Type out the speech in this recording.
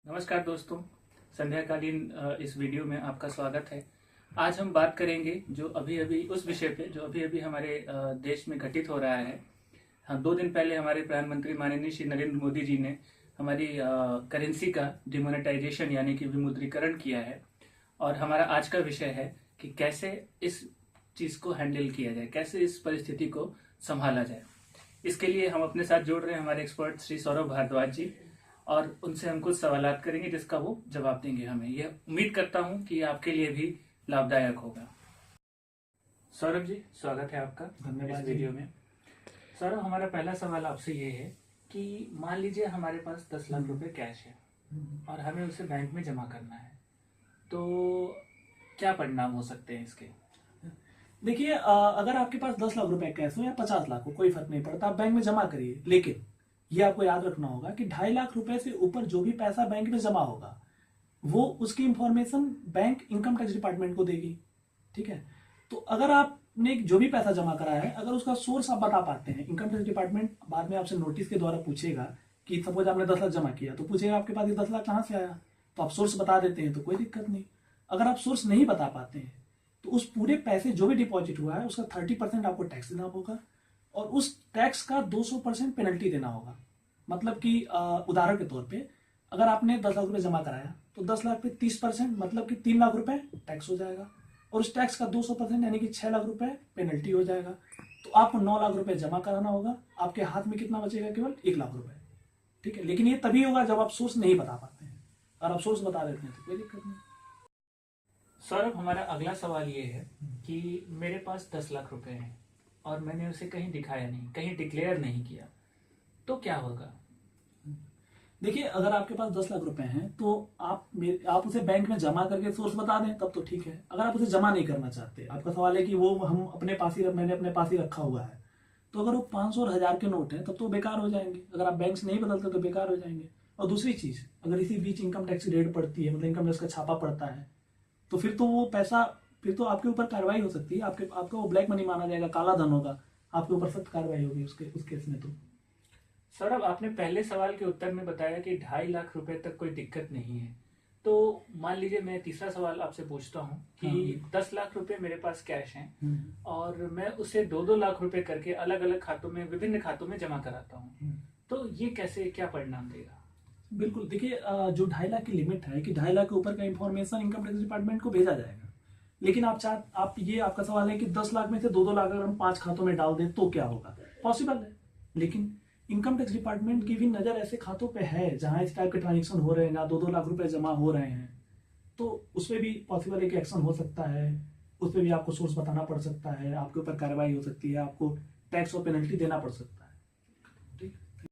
नमस्कार दोस्तों, संध्याकालीन इस वीडियो में आपका स्वागत है। आज हम बात करेंगे जो अभी अभी उस विषय पे जो अभी अभी हमारे देश में घटित हो रहा है। हाँ, 2 दिन पहले हमारे प्रधानमंत्री माननीय श्री नरेंद्र मोदी जी ने हमारी करेंसी का डिमोनेटाइजेशन यानी कि विमुद्रीकरण किया है। और हमारा आज का विषय है कि कैसे इस चीज़ को हैंडल किया जाए, कैसे इस परिस्थिति को संभाला जाए। इसके लिए हम अपने साथ जोड़ रहे हैं हमारे एक्सपर्ट श्री सौरभ भारद्वाज जी, और उनसे हम कुछ सवालात करेंगे जिसका वो जवाब देंगे हमें। यह उम्मीद करता हूं कि आपके लिए भी लाभदायक होगा। सौरभ जी, स्वागत है आपका धन्यवाद इस वीडियो में। सौरभ, हमारा पहला सवाल आपसे ये है कि मान लीजिए हमारे पास 10 लाख रुपए कैश है और हमें उसे बैंक में जमा करना है, तो क्या परिणाम हो सकते हैं इसके? देखिए, अगर आपके पास 10 लाख रुपए कैश हो या 50 लाख हो, कोई फर्क नहीं पड़ता, आप बैंक में जमा करिए। लेकिन ये आपको याद रखना होगा कि 2.5 लाख रुपए से ऊपर जो भी पैसा बैंक में जमा होगा वो उसकी information bank income tax department को देगी। ठीक है, तो अगर आपने जो भी पैसा जमा करा है, अगर उसका सोर्स आप बता पाते हैं, इनकम टैक्स डिपार्टमेंट बाद में आपसे नोटिस के द्वारा पूछेगा कि सपोज आपने 10 लाख जमा किया, तो पूछेगा आपके पास ये 10 लाख कहाँ से आया, तो आप सोर्स बता देते हैं तो कोई दिक्कत नहीं। अगर आप सोर्स नहीं बता पाते हैं तो उस पूरे पैसे जो भी डिपॉजिट हुआ है उसका 30% आपको टैक्स देना होगा और उस टैक्स का 200% पेनल्टी देना होगा। मतलब कि उदाहरण के तौर पे अगर आपने 10 लाख रुपए जमा कराया तो 10 लाख पे 30% मतलब कि 3 लाख रुपए टैक्स हो जाएगा और उस टैक्स का 200% यानी कि 6 लाख रुपए पेनल्टी हो जाएगा। तो आपको 9 लाख रुपए जमा कराना होगा, आपके हाथ में कितना बचेगा? केवल 1 लाख रुपए। ठीक है, लेकिन ये तभी होगा जब आप सोर्स नहीं बता पाते हैं। अगर आप सोर्स बता देते हैं तो कोई दिक्कत नहीं। सौरभ, हमारा अगला सवाल ये है कि मेरे पास 10 लाख रुपए हैं और मैंने उसे कहीं दिखाया नहीं, कहीं डिक्लेयर नहीं किया, तो क्या होगा? देखिए, अगर आपके पास 10 लाख रुपए हैं तो आप उसे बैंक में जमा करके सोर्स बता दें तब तो ठीक है। अगर आप उसे जमा नहीं करना चाहते, आपका सवाल है कि वो हम अपने पास ही मैंने अपने पास ही रखा हुआ है, तो अगर वो 500 और 1000 के नोट हैं तब तो बेकार हो जाएंगे। अगर आप बैंक से नहीं बदलते तो बेकार हो जाएंगे। और दूसरी चीज, अगर इसी बीच इनकम टैक्स की रेड पड़ती है, मतलब इनकम टैक्स का छापा पड़ता है, तो फिर तो वो पैसा, फिर तो आपके ऊपर कार्रवाई हो सकती है। आपका वो ब्लैक मनी माना जाएगा, काला धन होगा, आपके ऊपर सख्त कार्रवाई होगी उस केस में। तो सौरभ, आपने पहले सवाल के उत्तर में बताया कि 2.5 लाख रुपए तक कोई दिक्कत नहीं है, तो मान लीजिए मैं तीसरा सवाल आपसे पूछता हूँ कि हाँ। 10 लाख रुपए मेरे पास कैश हैं और मैं उसे 2-2 लाख रुपए करके अलग अलग खातों में, विभिन्न खातों में जमा कराता हूँ, तो ये कैसे, क्या परिणाम देगा? बिल्कुल, देखिए, जो 2.5 लाख की लिमिट है कि 2.5 लाख के ऊपर का इंफॉर्मेशन इनकम टैक्स डिपार्टमेंट को भेजा जाएगा। लेकिन आपका सवाल है कि 10 लाख में से 2-2 लाख अगर हम 5 खातों में डाल दें तो क्या होगा? पॉसिबल है, लेकिन इनकम टैक्स डिपार्टमेंट की भी नजर ऐसे खातों पे है जहां इस टाइप के ट्रांजेक्शन हो रहे हैं, ना 2-2 लाख रुपए जमा हो रहे हैं, तो उसमें भी पॉसिबल है कि एक्शन हो सकता है। उसमें भी आपको सोर्स बताना पड़ सकता है, आपके ऊपर कार्रवाई हो सकती है, आपको टैक्स और पेनल्टी देना पड़ सकता है।